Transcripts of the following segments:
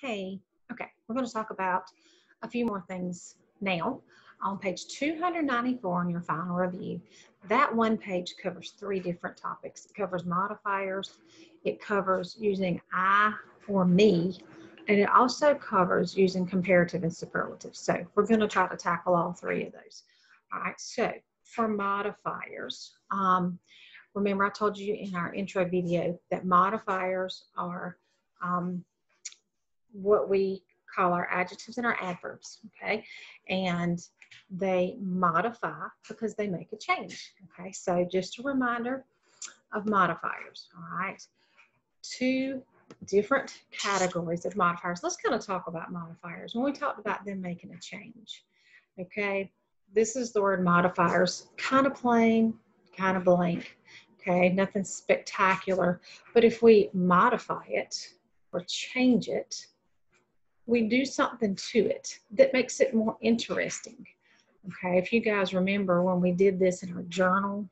Hey, okay, we're going to talk about a few more things now. On page 294 in your final review, that one page covers three different topics. It covers modifiers, it covers using I or me, and it also covers using comparative and superlative. So we're going to try to tackle all three of those. All right, so for modifiers, remember I told you in our intro video that modifiers are what we call our adjectives and our adverbs, okay? And they modify because they make a change, okay? So just a reminder of modifiers, all right? Two different categories of modifiers. Let's kind of talk about modifiers. When we talked about them making a change, okay? This is the word modifiers, kind of plain, kind of blank, okay? Nothing spectacular, but if we modify it or change it, we do something to it that makes it more interesting. Okay, if you guys remember when we did this in our journal,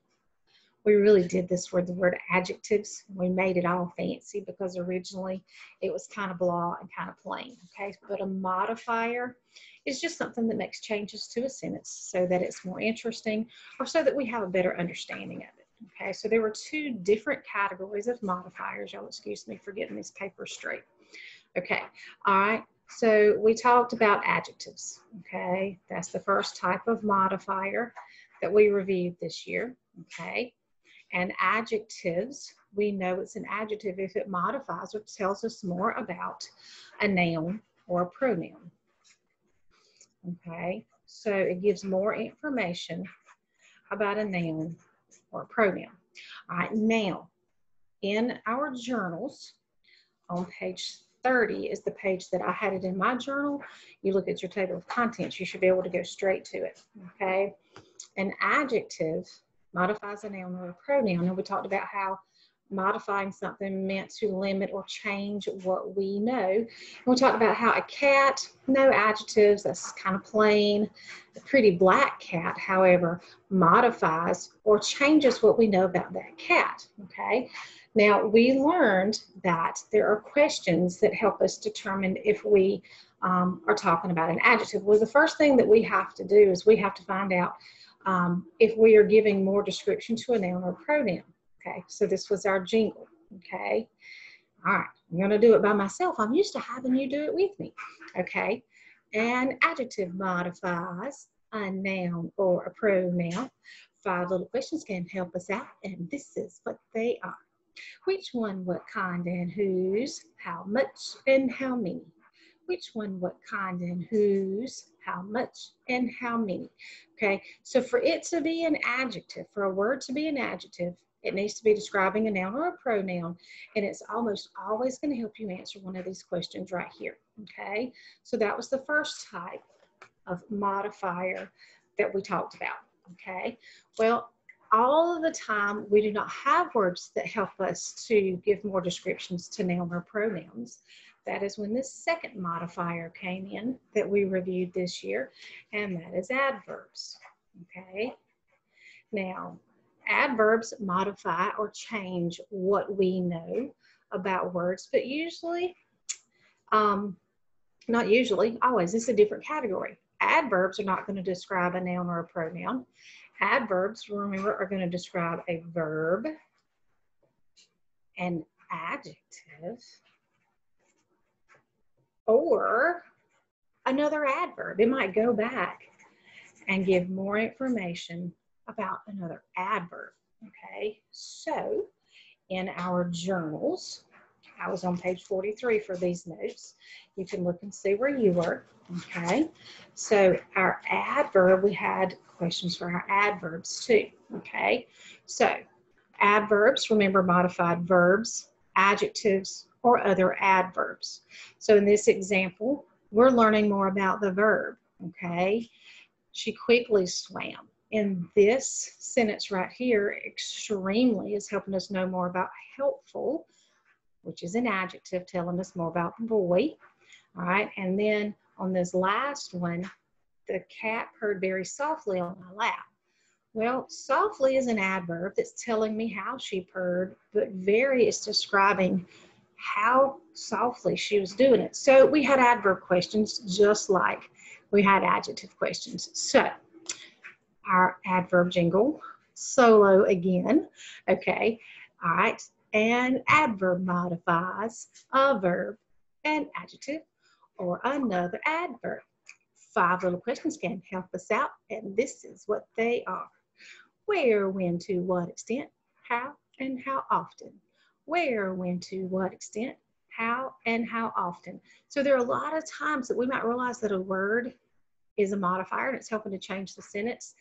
we really did this with the word adjectives. We made it all fancy because originally it was kind of blah and kind of plain. Okay, but a modifier is just something that makes changes to a sentence so that it's more interesting or so that we have a better understanding of it. Okay, so there were two different categories of modifiers. Y'all excuse me for getting this paper straight. Okay, all right. So we talked about adjectives, okay? That's the first type of modifier that we reviewed this year, okay? And adjectives, we know it's an adjective if it modifies or tells us more about a noun or a pronoun, okay? So it gives more information about a noun or a pronoun. All right, now, in our journals, on page 30 is the page that I had it in my journal. You look at your table of contents, you should be able to go straight to it, okay? An adjective modifies a noun or a pronoun, and we talked about how modifying something meant to limit or change what we know. And we talked about how a cat, no adjectives, that's kind of plain. A pretty black cat, however, modifies or changes what we know about that cat, okay? Now, we learned that there are questions that help us determine if we are talking about an adjective. Well, the first thing that we have to do is we have to find out if we are giving more description to a noun or a pronoun. Okay, so this was our jingle, okay? All right, I'm gonna do it by myself. I'm used to having you do it with me, okay? An adjective modifies a noun or a pronoun. 5 little questions can help us out, and this is what they are. Which one, what kind, and whose, how much, and how many? Which one, what kind, and whose, how much, and how many? Okay, so for it to be an adjective, for a word to be an adjective, it needs to be describing a noun or a pronoun, and it's almost always going to help you answer one of these questions right here, okay? So that was the first type of modifier that we talked about, okay? Well, all of the time, we do not have words that help us to give more descriptions to noun or pronouns. That is when this second modifier came in that we reviewed this year, and that is adverbs, okay? Now, adverbs modify or change what we know about words, but usually, not usually, always, it's a different category. Adverbs are not going to describe a noun or a pronoun. Adverbs, remember, are going to describe a verb, an adjective, or another adverb. It might go back and give more information about another adverb, okay? So, in our journals, I was on page 43 for these notes. You can look and see where you were, okay? So our adverb, we had questions for our adverbs too, okay? So adverbs, remember, modified verbs, adjectives, or other adverbs. So in this example, we're learning more about the verb, okay? She quickly swam. In this sentence right here, extremely is helping us know more about helpful, which is an adjective telling us more about the boy. All right, and then on this last one, the cat purred very softly on my lap. Well, softly is an adverb that's telling me how she purred, but very is describing how softly she was doing it. So we had adverb questions just like we had adjective questions. So our adverb jingle, solo again, okay, all right, an adverb modifies a verb, an adjective, or another adverb. 5 little questions can help us out, and this is what they are. Where, when, to what extent, how, and how often. Where, when, to what extent, how, and how often. So there are a lot of times that we might realize that a word is a modifier and it's helping to change the sentence,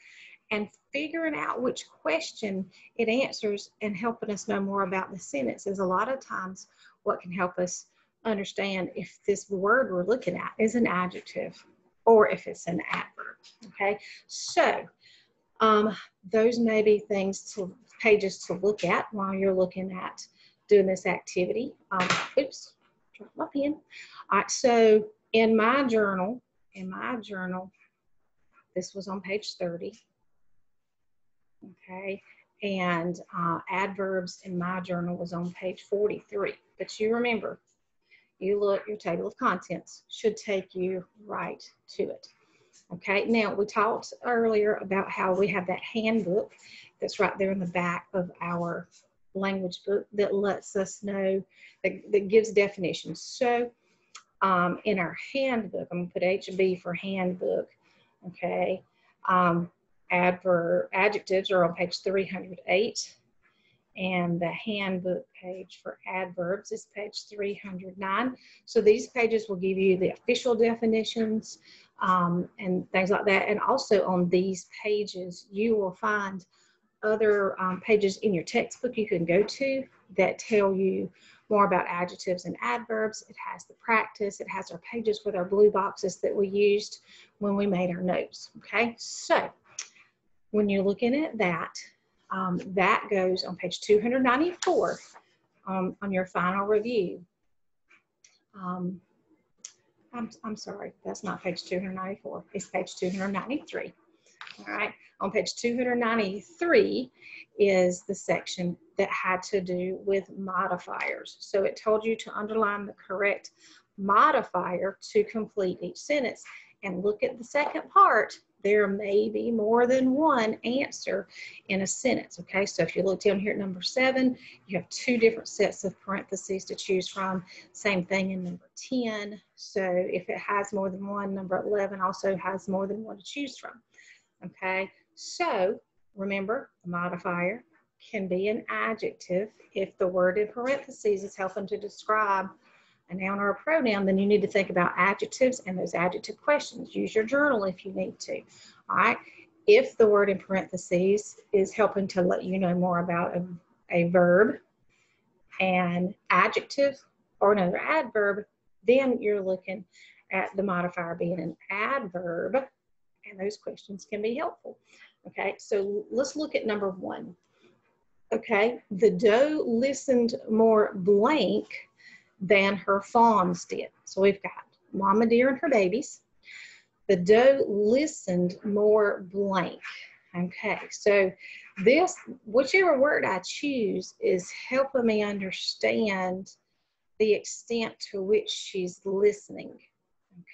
and figuring out which question it answers and helping us know more about the sentence is a lot of times what can help us understand if this word we're looking at is an adjective or if it's an adverb, okay? So those may be pages to look at while you're looking at doing this activity. Oops, dropped my pen. All right, so in my journal, this was on page 30. Okay, and adverbs in my journal was on page 43. But you remember, your table of contents should take you right to it. Okay, now we talked earlier about how we have that handbook that's right there in the back of our language book that lets us know, that gives definitions. So in our handbook, I'm going to put HB for handbook, okay, adjectives are on page 308, and the handbook page for adverbs is page 309. So these pages will give you the official definitions and things like that. And also on these pages, you will find other pages in your textbook you can go to that tell you more about adjectives and adverbs. It has the practice. It has our pages with our blue boxes that we used when we made our notes. Okay, so when you're looking at that, that goes on page 294 on your final review. I'm sorry, that's not page 294. It's page 293. All right, on page 293 is the section that had to do with modifiers. So it told you to underline the correct modifier to complete each sentence. And look at the second part. There may be more than one answer in a sentence, okay? So if you look down here at number 7, you have 2 different sets of parentheses to choose from. Same thing in number 10. So if it has more than one, number 11 also has more than one to choose from, okay? So remember, the modifier can be an adjective. If the word in parentheses is helping to describe a noun or a pronoun, then you need to think about adjectives and those adjective questions. Use your journal if you need to, all right? If the word in parentheses is helping to let you know more about a verb, an adjective, or another adverb, then you're looking at the modifier being an adverb, and those questions can be helpful. Okay, so let's look at number 1. Okay, the doe listened more blank than her fawns did. So we've got Mama Deer and her babies. The doe listened more blank. Okay, so this, whichever word I choose, is helping me understand the extent to which she's listening.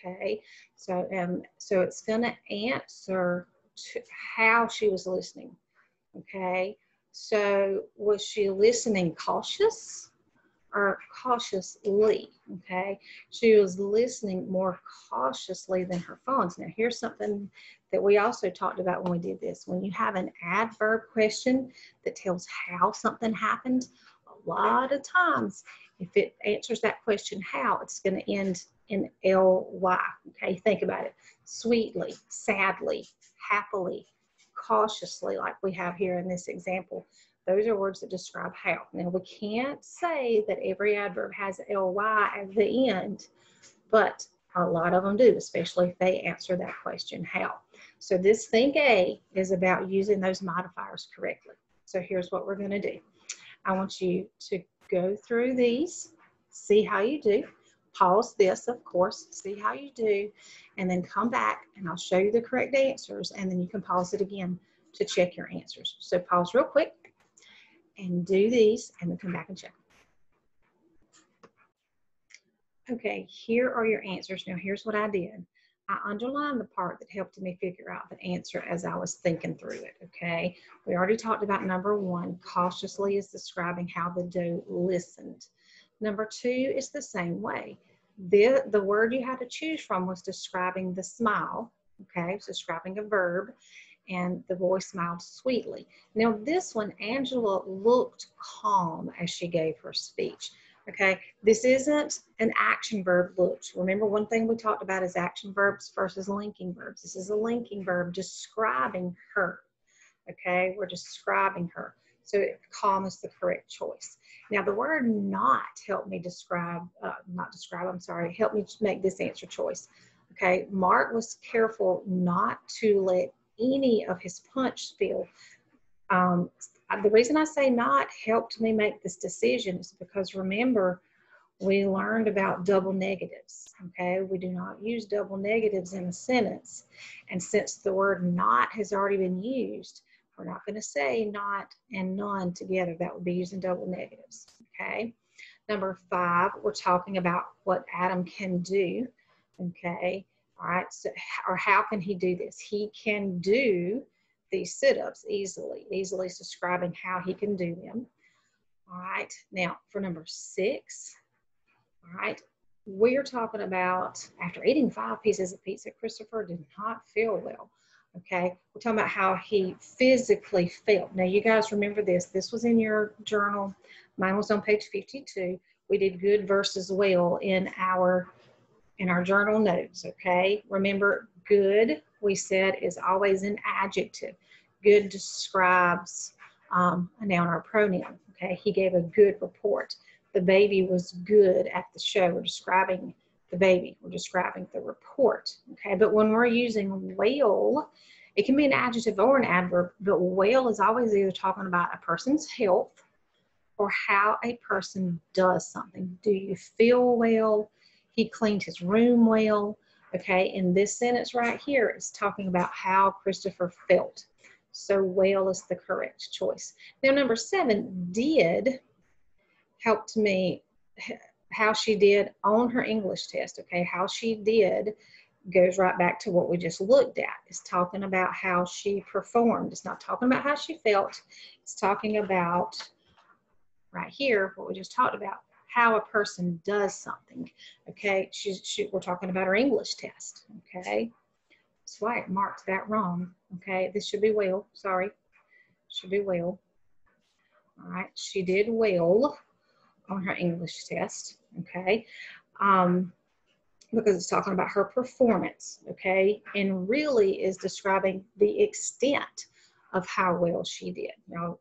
Okay, so it's going to answer to how she was listening. Okay, so was she listening cautious or cautiously? Okay, she was listening more cautiously than her fawns. Now here's something that we also talked about when we did this. When you have an adverb question that tells how something happened, a lot of times if it answers that question how, it's going to end in ly. Okay, think about it. Sweetly, sadly, happily, cautiously, like we have here in this example. Those are words that describe how. Now, we can't say that every adverb has ly at the end, but a lot of them do, especially if they answer that question, how. So this Think A is about using those modifiers correctly. So here's what we're going to do. I want you to go through these, see how you do. Pause this, of course, see how you do, and then come back and I'll show you the correct answers, and then you can pause it again to check your answers. So pause real quick and do these, and then come back and check. Okay, here are your answers. Now, here's what I did. I underlined the part that helped me figure out the answer as I was thinking through it, okay? We already talked about number one. Cautiously is describing how the doe listened. Number two is the same way. The word you had to choose from was describing the smile, okay? It's describing a verb, and the boy smiled sweetly. Now, this one, Angela looked calm as she gave her speech. Okay, this isn't an action verb looked. Remember, one thing we talked about is action verbs versus linking verbs. This is a linking verb describing her. Okay, we're describing her. So calm is the correct choice. Now, the word not helped me helped me make this answer choice. Okay, Mark was careful not to let any of his punch spill. The reason I say not helped me make this decision is because, remember, we learned about double negatives, okay? We do not use double negatives in a sentence. And since the word not has already been used, we're not going to say not and none together. That would be using double negatives, okay? Number 5, we're talking about what Adam can do, okay? All right, so, or how can he do this? He can do these sit-ups easily is describing how he can do them. All right, now for number 6, all right, we're talking about after eating 5 pieces of pizza, Christopher did not feel well. Okay, we're talking about how he physically felt. Now, you guys remember this. This was in your journal. Mine was on page 52. We did good versus well in our journal notes, okay? Remember, good, we said, is always an adjective. Good describes a noun or a pronoun, okay? He gave a good report. The baby was good at the show. We're describing the baby. We're describing the report, okay? But when we're using well, it can be an adjective or an adverb, but well is always either talking about a person's health or how a person does something. Do you feel well? He cleaned his room well. Okay, and this sentence right here is talking about how Christopher felt. So well is the correct choice. Now, number 7, did helped me, how she did on her English test. Okay, how she did goes right back to what we just looked at. It's talking about how she performed. It's not talking about how she felt. It's talking about right here, what we just talked about, how a person does something. Okay, we're talking about her English test. Okay, that's why it marked that wrong. Okay, this should be well. Sorry, should be well. All right, she did well on her English test. Okay, because it's talking about her performance. Okay, and really is describing the extent of how well she did. Now,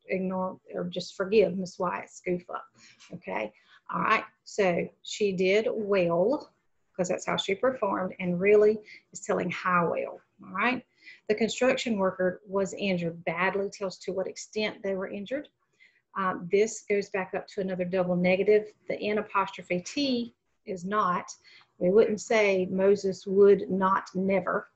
ignore or just forgive Miss Wyatt's goof up. Okay, all right, so she did well because that's how she performed, and really is telling how well. All right, the construction worker was injured badly, tells to what extent they were injured. This goes back up to another double negative. The N apostrophe T is not. We wouldn't say Moses would not never.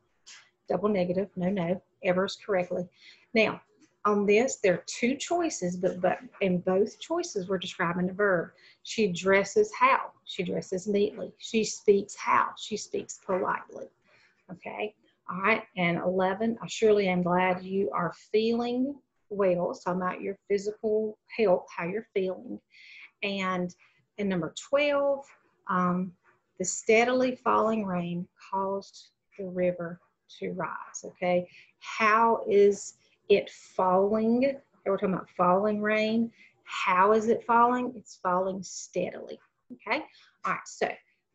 Double negative, no, ever is correctly. Now, on this, there are 2 choices, but in both choices, we're describing a verb. She dresses how? She dresses neatly. She speaks how? She speaks politely. Okay, all right, and 11, I surely am glad you are feeling well. It's talking about your physical health, how you're feeling. And in number 12, the steadily falling rain caused the river to rise. Okay, how is it falling? We're talking about falling rain. How is it falling? It's falling steadily. Okay, all right, so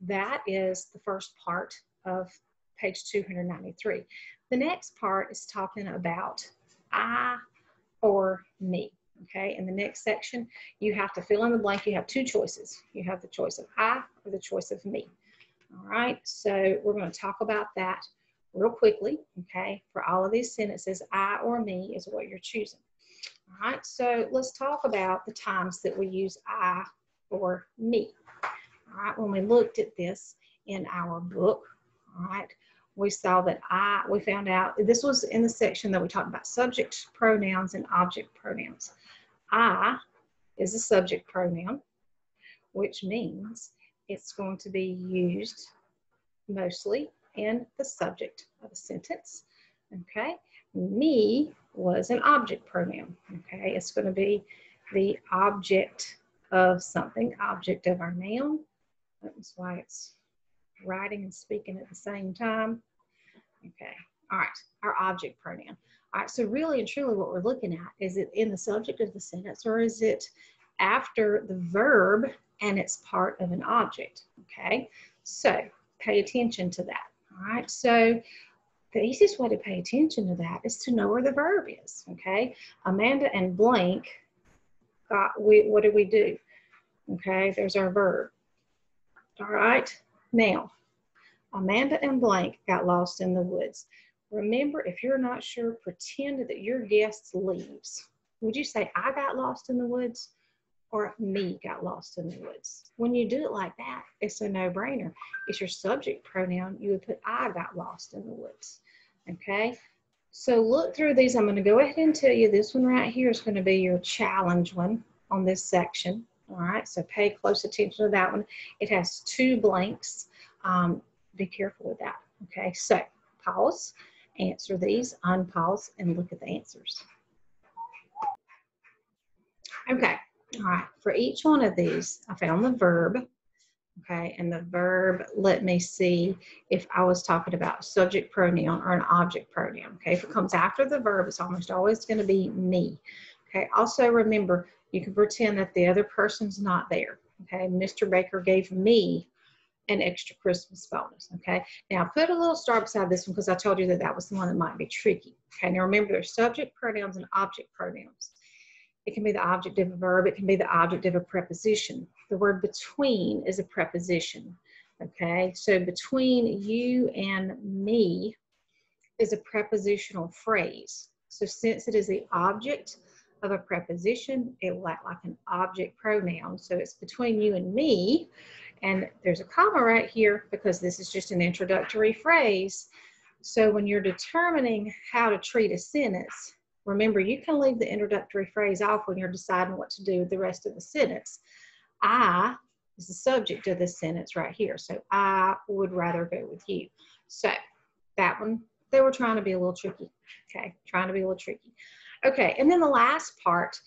that is the first part of page 293. The next part is talking about I or me. Okay, in the next section, you have to fill in the blank. You have 2 choices. You have the choice of I or the choice of me. All right, so we're going to talk about that real quickly. Okay, for all of these sentences, I or me is what you're choosing. All right, so let's talk about the times that we use I or me. All right, when we looked at this in our book, all right, we saw that we found out, this was in the section that we talked about subject pronouns and object pronouns. I is a subject pronoun, which means it's going to be used mostly in the subject of a sentence. Okay, me was an object pronoun. Okay, it's going to be the object of something, object of our noun. That's why it's writing and speaking at the same time. Okay, all right, our object pronoun. All right, so really and truly what we're looking at, is it in the subject of the sentence, or is it after the verb and it's part of an object? Okay, so pay attention to that. All right, so the easiest way to pay attention to that is to know where the verb is. Okay, Amanda and blank what did we do? Okay, there's our verb. All right, now Amanda and blank got lost in the woods. Remember, if you're not sure, pretend that your guest leaves. Would you say, I got lost in the woods, or me got lost in the woods? When you do it like that, it's a no-brainer. It's your subject pronoun. You would put, I got lost in the woods. Okay? So look through these. I'm going to go ahead and tell you this one right here is going to be your challenge one on this section. All right? So pay close attention to that one. It has 2 blanks. Be careful with that. Okay? So pause. Answer these, unpause, and look at the answers. Okay, all right, for each one of these, I found the verb, okay, and the verb, let me see if I was talking about subject pronoun or an object pronoun, okay? If it comes after the verb, it's almost always going to be me, okay? Also remember, you can pretend that the other person's not there, okay? Mr. Baker gave me an extra Christmas bonus, okay? Now, put a little star beside this one because I told you that that was the one that might be tricky, okay? Now, remember, there's subject pronouns and object pronouns. It can be the object of a verb. It can be the object of a preposition. The word between is a preposition, okay? So between you and me is a prepositional phrase. So since it is the object of a preposition, it will act like an object pronoun. So it's between you and me. And there's a comma right here because this is just an introductory phrase. So when you're determining how to treat a sentence, remember you can leave the introductory phrase off when you're deciding what to do with the rest of the sentence. I is the subject of this sentence right here. So I would rather go with you. So that one, they were trying to be a little tricky. Okay, trying to be a little tricky. Okay, and then the last part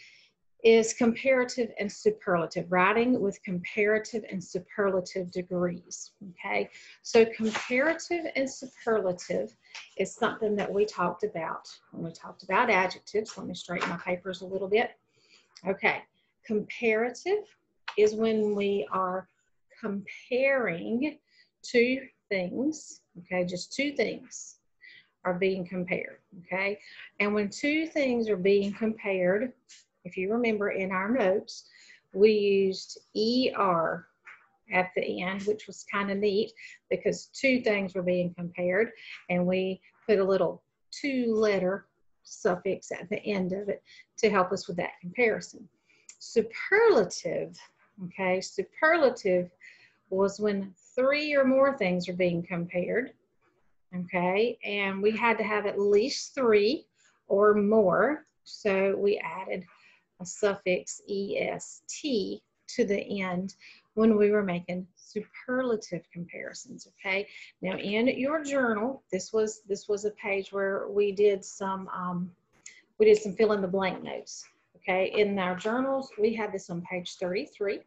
is comparative and superlative, writing with comparative and superlative degrees, okay? So comparative and superlative is something that we talked about when we talked about adjectives. Let me straighten my papers a little bit. Okay, comparative is when we are comparing 2 things, okay? Just 2 things are being compared, okay? And when 2 things are being compared, if you remember in our notes, we used ER at the end, which was kind of neat because 2 things were being compared, and we put a little 2-letter suffix at the end of it to help us with that comparison. Superlative, okay, superlative was when 3 or more things are being compared, okay, and we had to have at least 3 or more, so we added a suffix est to the end when we were making superlative comparisons, okay? Now in your journal, this was a page where we did some fill in the blank notes, okay? In our journals, we had this on page 33,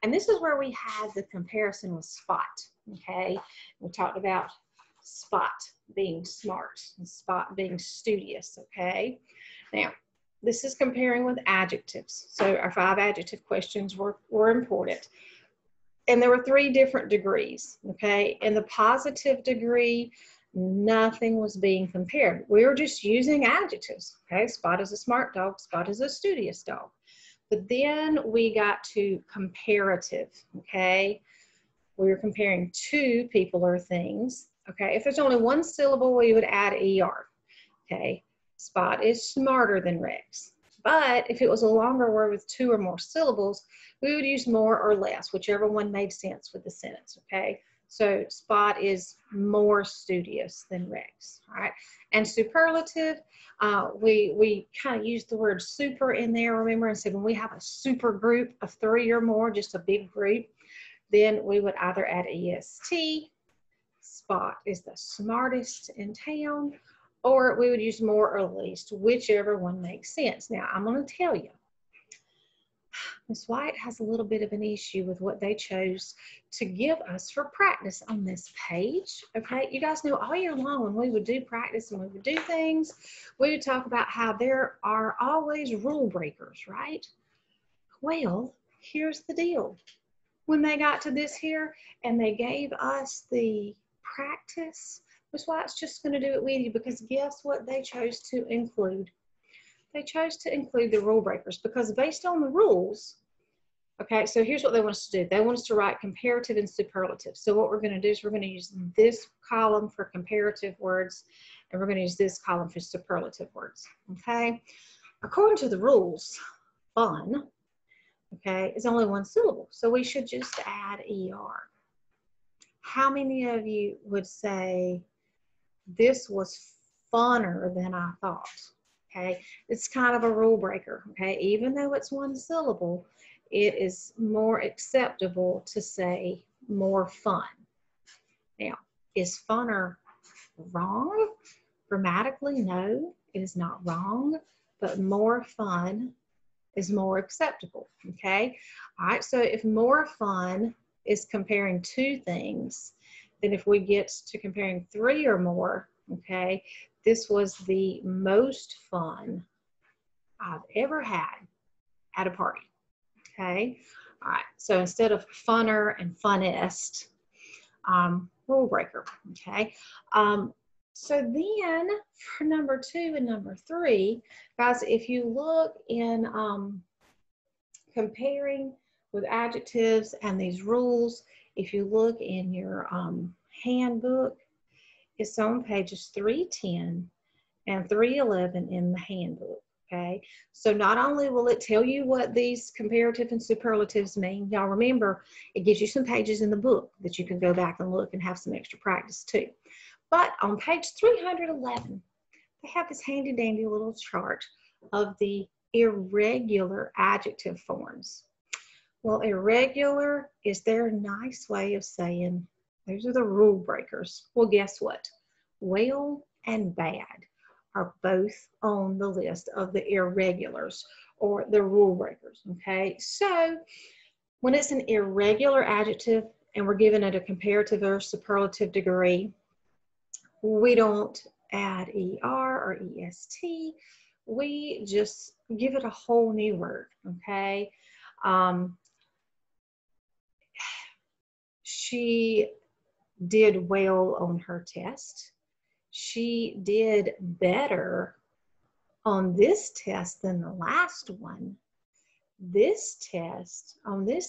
and this is where we had the comparison with spot, okay? We talked about spot being smart and spot being studious, okay? Now, this is comparing with adjectives. So our 5 adjective questions were important. And there were 3 different degrees, okay? In the positive degree, nothing was being compared. We were just using adjectives, okay? Spot is a smart dog, Spot is a studious dog. But then we got to comparative, okay? We were comparing 2 people or things, okay? If there's only 1 syllable, we would add ER, okay? Spot is smarter than Rex. But if it was a longer word with 2 or more syllables, we would use more or less, whichever one made sense with the sentence, okay? So Spot is more studious than Rex, all right? And superlative, we kind of used the word super in there, remember, and said when we have a super group of 3 or more, just a big group, then we would either add EST, Spot is the smartest in town, or we would use more or least, whichever one makes sense. Now, I'm going to tell you, Ms. White has a little bit of an issue with what they chose to give us for practice on this page. Okay, you guys know all year long when we would do practice and we would do things, we would talk about how there are always rule breakers, right? Well, here's the deal. When they got to this here and they gave us the practice, Ms. White's just going to do it with you, because guess what they chose to include? They chose to include the rule breakers, because based on the rules, okay, so here's what they want us to do. They want us to write comparative and superlative. So what we're going to do is we're going to use this column for comparative words, and we're going to use this column for superlative words, okay? According to the rules, fun, okay, is only one syllable. So we should just add ER. How many of you would say this was funner than I thought? Okay, it's kind of a rule breaker. Okay, even though it's one syllable, it is more acceptable to say more fun. Now, is funner wrong? Grammatically, no, it is not wrong, but more fun is more acceptable. Okay, all right, so if more fun is comparing two things, then if we get to comparing three or more, okay, this was the most fun I've ever had at a party, okay? All right, so instead of funner and funnest, rule breaker, okay? So then for number 2 and number 3, guys, if you look in comparing with adjectives and these rules, if you look in your handbook, it's on pages 310 and 311 in the handbook, okay? So not only will it tell you what these comparative and superlatives mean, y'all remember, it gives you some pages in the book that you can go back and look and have some extra practice too. But on page 311, they have this handy dandy little chart of the irregular adjective forms. Well, irregular is their nice way of saying those are the rule breakers. Well, guess what? Well and bad are both on the list of the irregulars or the rule breakers, okay? So when it's an irregular adjective and we're giving it a comparative or superlative degree, we don't add ER or EST. We just give it a whole new word, okay? She did well on her test. She did better on this test than the last one. On this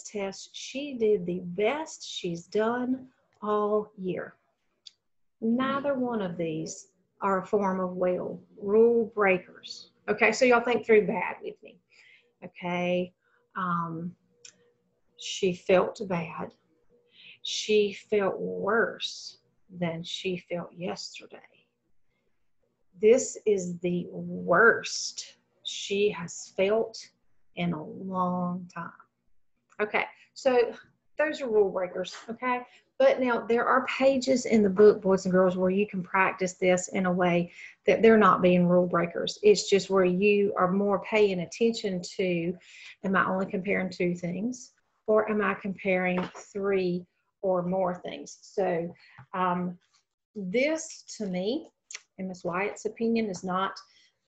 test, she did the best she's done all year. Neither one of these are a form of well, rule breakers. Okay, so y'all think through bad with me. Okay, she felt bad. She felt worse than she felt yesterday. This is the worst she has felt in a long time. Okay, so those are rule breakers, okay? But now there are pages in the book, boys and girls, where you can practice this in a way that they're not being rule breakers. It's just where you are more paying attention to, am I only comparing 2 things, or am I comparing 3 or more things? So this, to me, in Ms. Wyatt's opinion, is not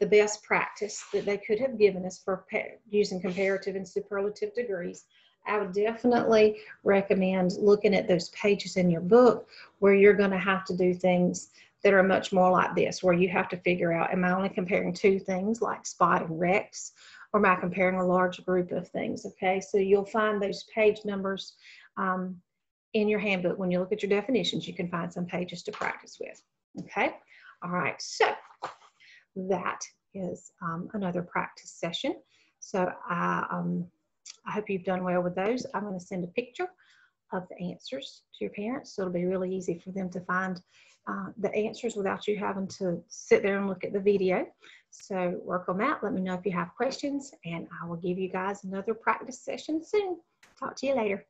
the best practice that they could have given us for using comparative and superlative degrees. I would definitely recommend looking at those pages in your book where you're going to have to do things that are much more like this, where you have to figure out, am I only comparing 2 things like Spot and Rex, or am I comparing a large group of things, okay? So you'll find those page numbers in your handbook. When you look at your definitions, you can find some pages to practice with, okay? All right, so that is another practice session. So I hope you've done well with those. I'm going to send a picture of the answers to your parents, so it'll be really easy for them to find the answers without you having to sit there and look at the video. So work on that. Let me know if you have questions, and I will give you guys another practice session soon. Talk to you later.